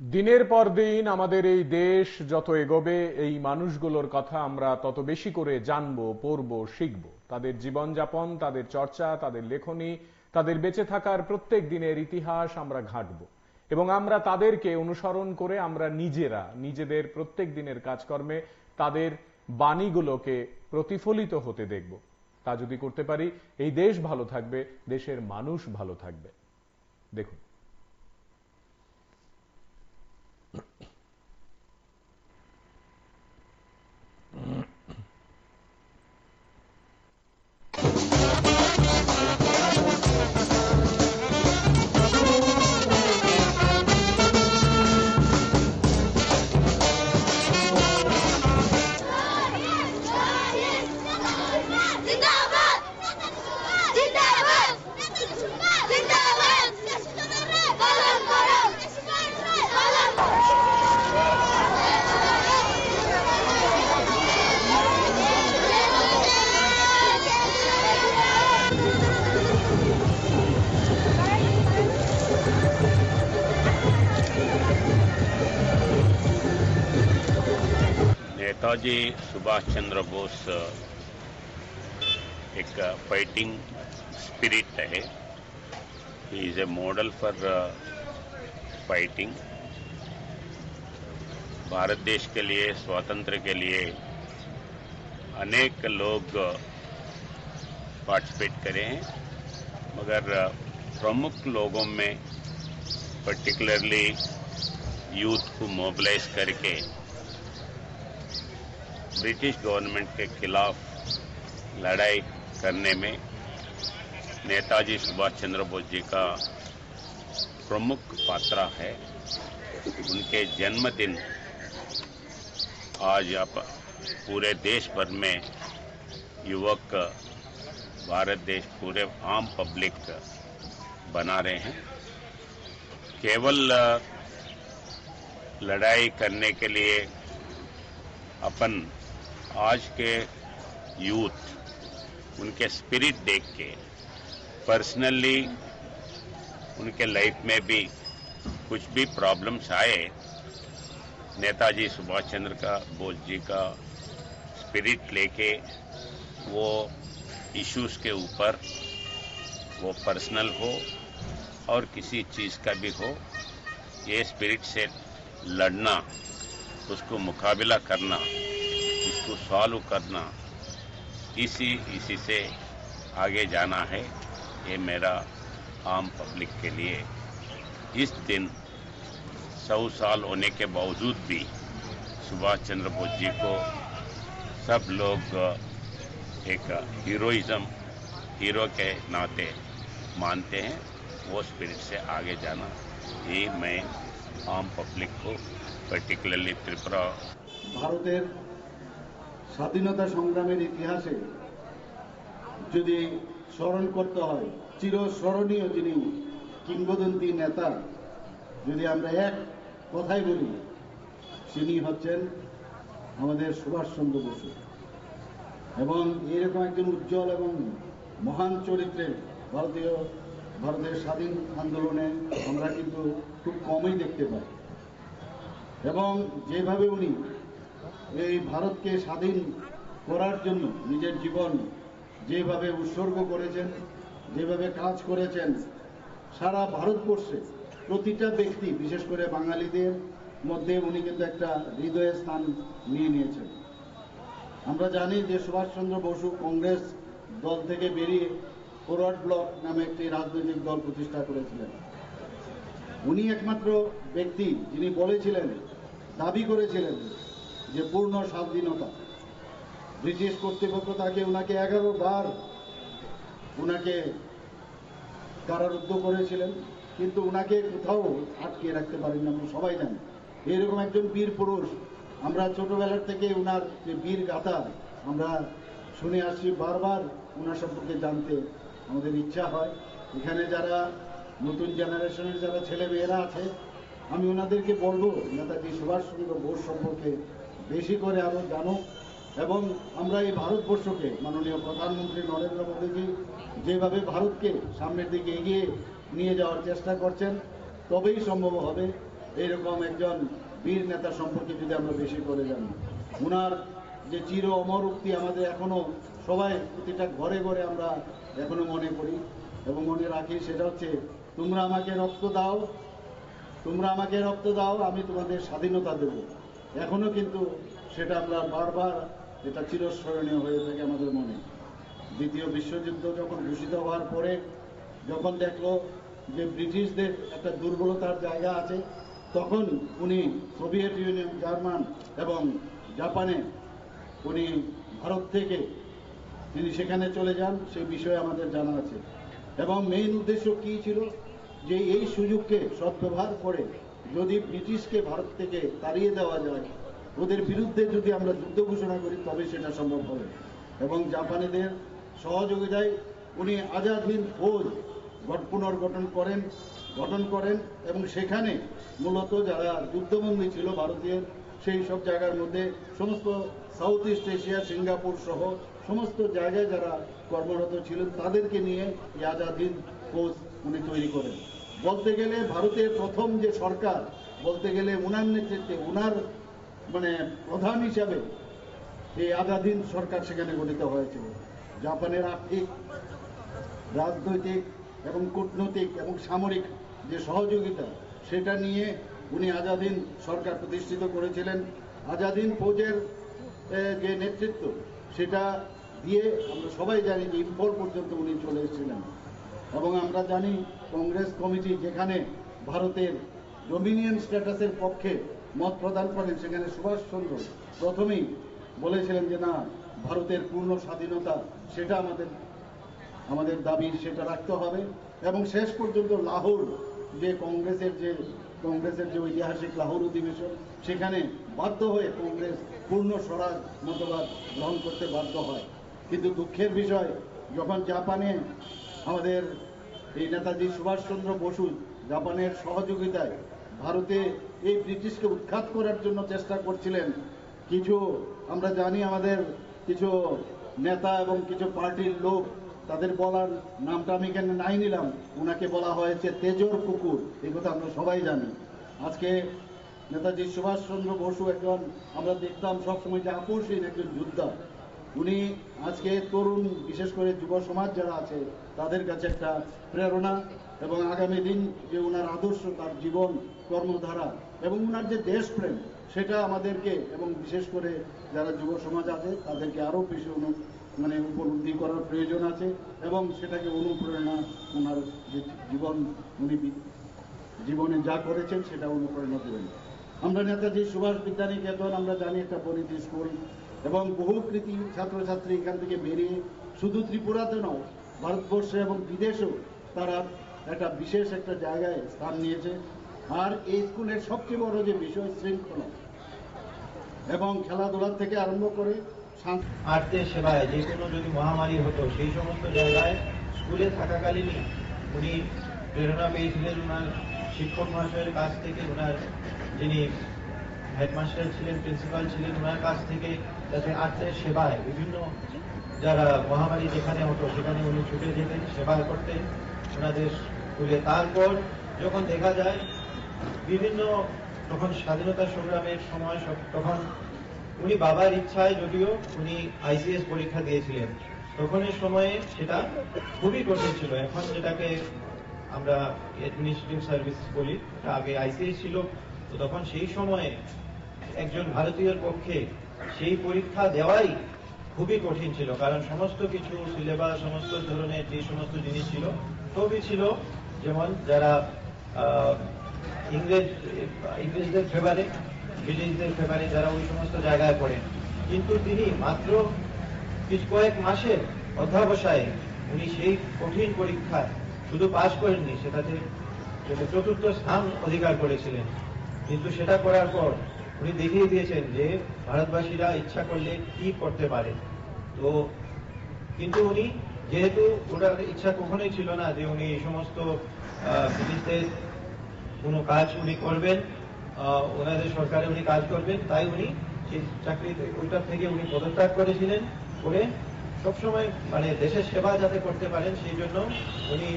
দিনের পর দিন আমাদের এই দেশ যত এগোবে, এই মানুষগুলোর কথা আমরা তত বেশি করে জানবো, পড়বো, শিখবো। তাদের জীবনযাপন, তাদের চর্চা, তাদের লেখনী, তাদের বেঁচে থাকার প্রত্যেক দিনের ইতিহাস আমরা ঘাঁটবো এবং আমরা তাদেরকে অনুসরণ করে আমরা নিজেরা নিজেদের প্রত্যেক দিনের কাজকর্মে তাদের বাণীগুলোকে প্রতিফলিত হতে দেখব। তা যদি করতে পারি, এই দেশ ভালো থাকবে, দেশের মানুষ ভালো থাকবে। দেখুন, नेताजी सुभाष चंद्र बोस एक फाइटिंग स्पिरिट है. He is a model for fighting. Bharat देश के लिए, स्वातंत्र्य के लिए अनेक लोग पार्टिसिपेट करे हैं, मगर प्रमुख लोगों में पर्टिकुलरली यूथ को मोबिलाइज करके ब्रिटिश गवर्नमेंट के खिलाफ लड़ाई करने में नेताजी सुभाष चंद्र बोस जी का प्रमुख पात्र है. उनके जन्मदिन आज आप पूरे देश भर में युवक, भारत देश पूरे आम पब्लिक बना रहे हैं. केवल लड़ाई करने के लिए अपन आज के यूथ उनके स्पिरिट देख के पर्सनली उनके लाइफ में भी कुछ भी प्रॉब्लम्स आए, नेताजी सुभाष चंद्र का बोस जी का स्पिरिट लेके वो इश्यूज के ऊपर, वो पर्सनल हो और किसी चीज का भी हो, ये स्पिरिट से लड़ना, उसको मुकाबला करना, उसको सॉल्व करना, इसी से आगे जाना है. ये मेरा आम पब्लिक के लिए इस दिन 100 साल होने के बावजूद भी सुभाष चंद्र बोस जी को सब लोग एक हीरो के नाते मानते हैं. वो स्पिरिट से आगे जाना, ये मैं आम पब्लिक को पार्टिकुलारली त्रिपुरा. ভারতের স্বাধীনতা সংগ্রামের ইতিহাসে যদি স্মরণ করতে হয় চিরস্মরণীয় যিনি কিংবদন্তি নেতা, যদি আমরা এক কথাই বলি, তিনি হচ্ছেন আমাদের সুভাষচন্দ্র বসু. এবং এরকম একজন উজ্জ্বল এবং মহান চরিত্রের ভারতের স্বাধীন আন্দোলনে আমরা কিন্তু খুব কমই দেখতে পাই. এবং যেভাবে উনি এই ভারতকে স্বাধীন করার জন্য নিজের জীবন যেভাবে উৎসর্গ করেছেন, যেভাবে কাজ করেছেন, সারা ভারতবর্ষে প্রতিটা ব্যক্তি, বিশেষ করে বাঙালিদের মধ্যে উনি কিন্তু একটা হৃদয়ের স্থান নিয়ে নিয়েছেন. আমরা জানি যে সুভাষচন্দ্র বসু কংগ্রেস দল থেকে বেরিয়ে ফরওয়ার্ড ব্লক নামে একটি রাজনৈতিক দল প্রতিষ্ঠা করেছিলেন. উনি একমাত্র ব্যক্তি যিনি বলেছিলেন, দাবি করেছিলেন যে পূর্ণ স্বাধীনতা. ব্রিটিশ কর্তৃপক্ষ ওনাকে 11 বার ওনাকে কারারুদ্ধ করেছিলেন, কিন্তু ওনাকে কোথাও আটকে রাখতে পারেন না, আমরা সবাই জানি. এরকম একজন বীর পুরুষ, আমরা ছোটবেলার থেকে ওনার যে বীর গাথা আমরা শুনে আসছি, বারবার ওনার সম্পর্কে জানতে আমাদের ইচ্ছা হয়. এখানে যারা নতুন জেনারেশনের যারা ছেলে মেয়েরা আছে, আমি ওনাদেরকে বলবো নেতাজি সুভাষচন্দ্র বোস সম্পর্কে বেশি করে আরো জানুক. এবং আমরা এই ভারতবর্ষকে মাননীয় প্রধানমন্ত্রী নরেন্দ্র মোদীজি যেভাবে ভারতকে সামনের দিকে এগিয়ে নিয়ে যাওয়ার চেষ্টা করছেন, তবেই সম্ভব হবে এইরকম একজন বীর নেতা সম্পর্কে যদি আমরা বেশি করে জানি. ওনার যে চির অমর উক্তি আমাদের এখনো সবাই প্রতিটা ঘরে ঘরে আমরা এখনো মনে করি এবং মনে রাখি, সেটা হচ্ছে, তোমরা আমাকে রক্ত দাও, তোমরা আমাকে রক্ত দাও, আমি তোমাদের স্বাধীনতা দেব. এখনো কিন্তু সেটা আমরা বারবার, এটা চিরস্মরণীয় হয়ে থাকে আমাদের মনে. দ্বিতীয় বিশ্বযুদ্ধ যখন ঘোষিত হওয়ার পরে যখন দেখলো যে ব্রিটিশদের একটা দুর্বলতার জায়গা আছে, তখন উনি সোভিয়েত ইউনিয়ন, জার্মান এবং জাপানে উনি ভারত থেকে তিনি সেখানে চলে যান, সেই বিষয়ে আমাদের জানা আছে. এবং মেইন উদ্দেশ্য কি ছিল, যে এই সুযোগকে সদ্ব্যবহার করে যদি ব্রিটিশকে ভারত থেকে তাড়িয়ে দেওয়া যায়, ওদের বিরুদ্ধে যদি আমরা যুদ্ধ ঘোষণা করি, তবে সেটা সম্ভব হবে. এবং জাপানিদের সহযোগিতায় উনি আজাদ হিন্দ ফৌজ পুনর্গঠন করেন এবং সেখানে মূলত যারা যুদ্ধবন্দী ছিল ভারতীয়, সেই সব জায়গার মধ্যে সমস্ত সাউথ ইস্ট এশিয়া, সিঙ্গাপুর সহ সমস্ত জায়গায় যারা কর্মরত ছিলেন, তাদেরকে নিয়ে এই আজাদ হিন্দ ফৌজ উনি তৈরি করেন. বলতে গেলে ভারতের প্রথম যে সরকার, বলতে গেলে উনার নেতৃত্বে, উনার প্রধান হিসাবে এই আজাদিন সরকার সেখানে গঠিত হয়েছিল। জাপানের আর্থিক, রাজনৈতিক এবং কূটনৈতিক এবং সামরিক যে সহযোগিতা, সেটা নিয়ে উনি আজাদিন সরকার প্রতিষ্ঠিত করেছিলেন। আজাদিন ফৌজের যে নেতৃত্ব, সেটা দিয়ে আমরা সবাই জানি যে ইম্ফল পর্যন্ত উনি চলে এসেছিলেন। এবং আমরা জানি কংগ্রেস কমিটি যেখানে ভারতের ডোমিনিয়ন স্ট্যাটাসের পক্ষে মত প্রদান করেন, সেখানে সুভাষচন্দ্র প্রথমেই বলেছিলেন যে না, ভারতের পূর্ণ স্বাধীনতা সেটা আমাদের দাবি, সেটা রাখতে হবে। এবং শেষ পর্যন্ত লাহোর যে কংগ্রেসের যে ঐতিহাসিক লাহোর অধিবেশন, সেখানে বাধ্য হয়ে কংগ্রেস পূর্ণ স্বরাজ মতবাদ গ্রহণ করতে বাধ্য হয়। কিন্তু দুঃখের বিষয়, যখন জাপানে আমাদের এই নেতাজি সুভাষচন্দ্র বসু জাপানের সহযোগিতায় ভারতে এই ব্রিটিশকে উৎখাত করার জন্য চেষ্টা করছিলেন, কিছু আমরা জানি আমাদের কিছু নেতা এবং কিছু পার্টির লোক, তাদের বলার নামটা আমি এখানে নাই নিলাম, ওনাকে বলা হয়েছে তেজর কুকুর। এই কথা আমরা সবাই জানি। আজকে নেতাজি সুভাষচন্দ্র বসু একজন, আমরা দেখতাম সবসময় যে আপোষহীন একজন যোদ্ধা। উনি আজকে তরুণ, বিশেষ করে যুব সমাজ যারা আছে, তাদের কাছে একটা প্রেরণা। এবং আগামী দিন যে ওনার আদর্শ, তার জীবন কর্মধারা এবং ওনার যে দেশপ্রেম, সেটা আমাদেরকে এবং বিশেষ করে যারা যুব সমাজ আছে তাদেরকে আরও বেশি উপলব্ধি করার প্রয়োজন আছে। এবং সেটাকে অনুপ্রেরণা, ওনার যে উনি জীবনে যা করেছেন সেটা অনুপ্রেরণা দেবেন। আমরা নেতাজি সুভাষ বিদ্যানিকেতন আমরা জানি একটা পরিধি স্কুল, এবং বহু কৃতি ছাত্রছাত্রী এখান থেকে বেরিয়ে শুধু ত্রিপুরাতে নয়, ভারতবর্ষে এবং বিদেশেও তারা একটা বিশেষ একটা জায়গায় স্থান নিয়েছে। আর এই স্কুলের সবচেয়ে বড় যে বিষয়, শৃঙ্খলা এবং খেলাধুলার থেকে আরম্ভ করে আর্তের সেবায় যে কোনো যদি মহামারী হতো, সেই সমস্ত জায়গায় স্কুলে থাকাকালীনই উনি প্রেরণা পেয়েছিলেন ওনার শিক্ষক মহাশয়ের কাছ থেকে, ওনার যিনি হেডমাস্টার ছিলেন, প্রিন্সিপাল ছিলেন, ওনার কাছ থেকে, যাতে আর্তের সেবায় বিভিন্ন যারা মহামারী যেখানে হতো সেখানে উনি ছুটে যেতেন, সেবা করতেন ওনাদের স্কুলে। তারপর যখন দেখা যায় বিভিন্ন, তখন স্বাধীনতা সংগ্রামের সময়, তখন উনি বাবার ইচ্ছায় যদিও উনি আইসিএস পরীক্ষা দিয়েছিলেন, তখনের সময়ে সেটা খুবই কঠিন ছিল। এখন যেটাকে আমরা অ্যাডমিনিস্ট্রেটিভ সার্ভিস বলি, এটা আগে আইসিএস ছিল। তো তখন সেই সময়ে একজন ভারতীয়র পক্ষে সেই পরীক্ষা দেওয়াই খুবই কঠিন ছিল, কারণ সমস্ত কিছু সিলেবাস, সমস্ত ধরনের যে সমস্ত জিনিস ছিল সবই ছিল যেমন যারা ইংরেজদের ফেভারে, ব্রিটিশদের ফেভারে, যারা ওই সমস্ত জায়গায় পড়েন। কিন্তু তিনি মাত্র কয়েক মাসের অধ্যাবসায়ে উনি সেই কঠিন পরীক্ষায় শুধু পাশ করেননি, সেটাতে চতুর্থ স্থান অধিকার করেছিলেন। কিন্তু সেটা করার পর উনি দেখিয়ে দিয়েছেন যে ভারতবাসীরা ইচ্ছা করলে কি করতে পারে। তো কিন্তু উনি, যেহেতু ওনার ইচ্ছা কখনোই ছিল না যে উনি এই সমস্ত ব্রিটিশদের কোনো কাজ উনি করবেন, ওনাদের সরকারে উনি কাজ করবেন, তাই উনি সেই চাকরিতে ওইটার থেকে উনি পদত্যাগ করেছিলেন। করে সবসময় দেশের সেবা যাতে করতে পারেন সেই জন্য উনি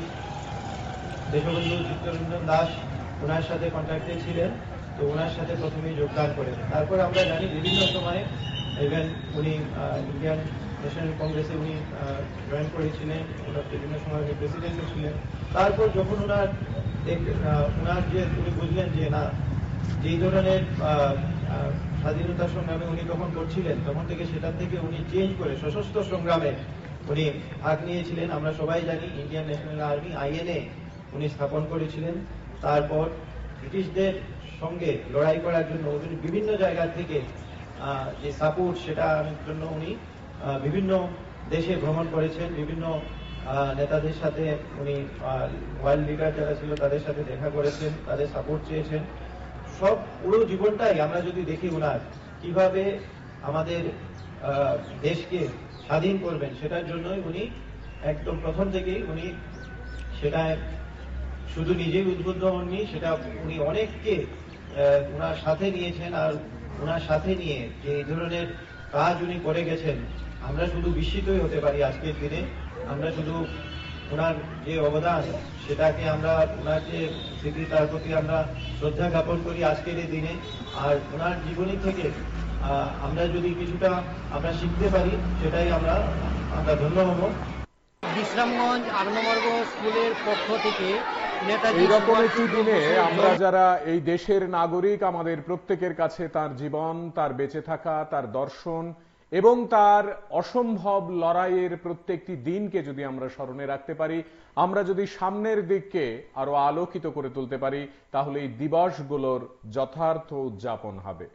দেশবন্ধু চিত্তরঞ্জন দাস ওনার সাথে কন্ট্যাক্টে ছিলেন। তো ওনার সাথে প্রথমেই যোগদান করেন। তারপর আমরা জানি বিভিন্ন সময়ে ইভেন উনি ইন্ডিয়ান ন্যাশনাল কংগ্রেসে উনি জয়েন করেছিলেন, ওনার বিভিন্ন সময় উনি প্রেসিডেন্টও ছিলেন। তারপর যখন ওনার যে উনি বুঝলেন যে না, যেই ধরনের স্বাধীনতা সংগ্রামে উনি তখন করছিলেন, তখন থেকে সেটার থেকে উনি চেঞ্জ করে সশস্ত্র সংগ্রামে উনি ভাগ নিয়েছিলেন। আমরা সবাই জানি ইন্ডিয়ান ন্যাশনাল আর্মি, আইএনএ উনি স্থাপন করেছিলেন। তারপর ব্রিটিশদের সঙ্গে লড়াই করার জন্য উনি বিভিন্ন জায়গা থেকে যে সাপোর্ট, সেটার জন্য উনি বিভিন্ন দেশে ভ্রমণ করেছেন, বিভিন্ন নেতাদের সাথে উনি ওয়ার্ল্ড লিডার যারা ছিল তাদের সাথে দেখা করেছেন, তাদের সাপোর্ট চেয়েছেন। সব পুরো জীবনটাই আমরা যদি দেখি ওনার কিভাবে আমাদের দেশকে স্বাধীন করবেন, সেটার জন্যই উনি একদম প্রথম থেকেই উনি সেটায় শুধু নিজেই উদ্বুদ্ধ হননি, সেটা উনি অনেককে ওনার সাথে নিয়েছেন। আর ওনার সাথে নিয়ে যে এই ধরনের কাজ উনি করে গেছেন, আমরা শুধু বিস্মিতই হতে পারি আজকের দিনে। আমরা শুধু ওনার যে অবদান সেটাকে আমরা ওনার যে স্মৃতি তার প্রতি আমরা শ্রদ্ধা জ্ঞাপন করি আজকের এই দিনে। আর ওনার জীবনী থেকে আমরা যদি কিছুটা আমরা শিখতে পারি সেটাই আমরা ধন্য হব। বিশ্রামগঞ্জ 8 নম্বর স্কুলের পক্ষ থেকে নেতাজি এইরকম একটি দিনে আমরা যারা এই দেশের নাগরিক, আমাদের প্রত্যেকের কাছে তার জীবন, তার বেঁচে থাকা, তার দর্শন এবং তার অসম্ভব লড়াইয়ের প্রত্যেকটি দিনকে যদি আমরা স্মরণে রাখতে পারি, আমরা যদি সামনের দিককে আরো আলোকিত করে তুলতে পারি, তাহলে এই দিবসগুলোর যথার্থ উদযাপন হবে।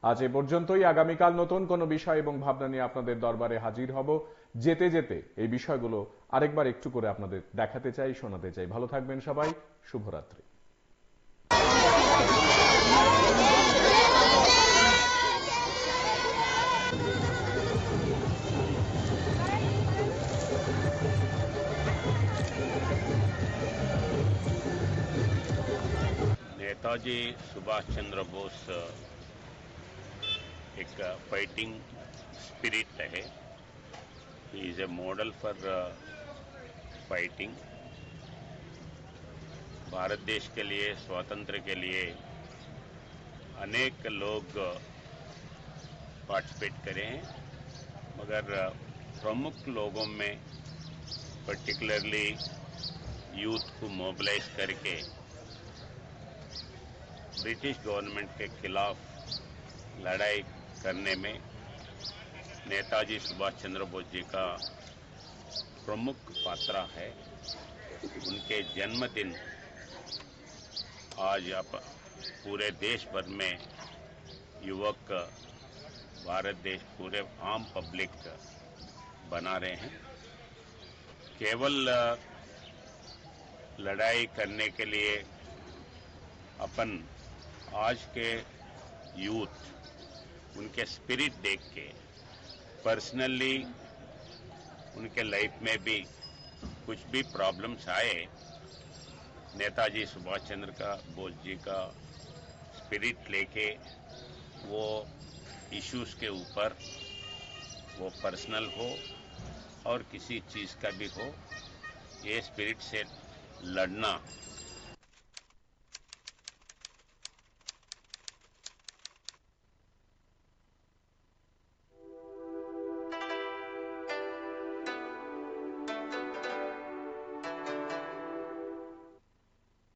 আজ এ পর্যন্তই। আগামীকাল নতুন কোনো বিষয় এবং ভাবনা নিয়ে আপনাদের দরবারে হাজির হব। যেতে যেতে এই বিষয়গুলো আরেকবার একটু করে আপনাদের দেখাতে চাই, শোনাতে চাই। ভালো থাকবেন সবাই। শুভরাত্রি। नेताजी सुभाष चंद्र बोस एक फाइटिंग स्पिरिट है। He is a model for fighting. Bharat देश के लिए, स्वातंत्र्य के लिए अनेक लोग पार्टिसिपेट करे हैं, मगर प्रमुख लोगों में पर्टिकुलरली यूथ को मोबिलाइज करके ब्रिटिश गवर्नमेंट के खिलाफ लड़ाई करने में नेताजी सुभाष चंद्र बोस जी का प्रमुख पात्र है। उनके जन्मदिन आज आप पूरे देश भर में युवक, भारत देश पूरे आम पब्लिक बना रहे हैं। केवल लड़ाई करने के लिए अपन आज के यूथ उनके स्पिरिट देख के पर्सनली उनके लाइफ में भी कुछ भी प्रॉब्लम्स आए, नेताजी सुभाष चंद्र का बोस जी का स्पिरिट लेके वो इश्यूज के ऊपर, वो पर्सनल हो और किसी चीज का भी हो, ये स्पिरिट से लड़ना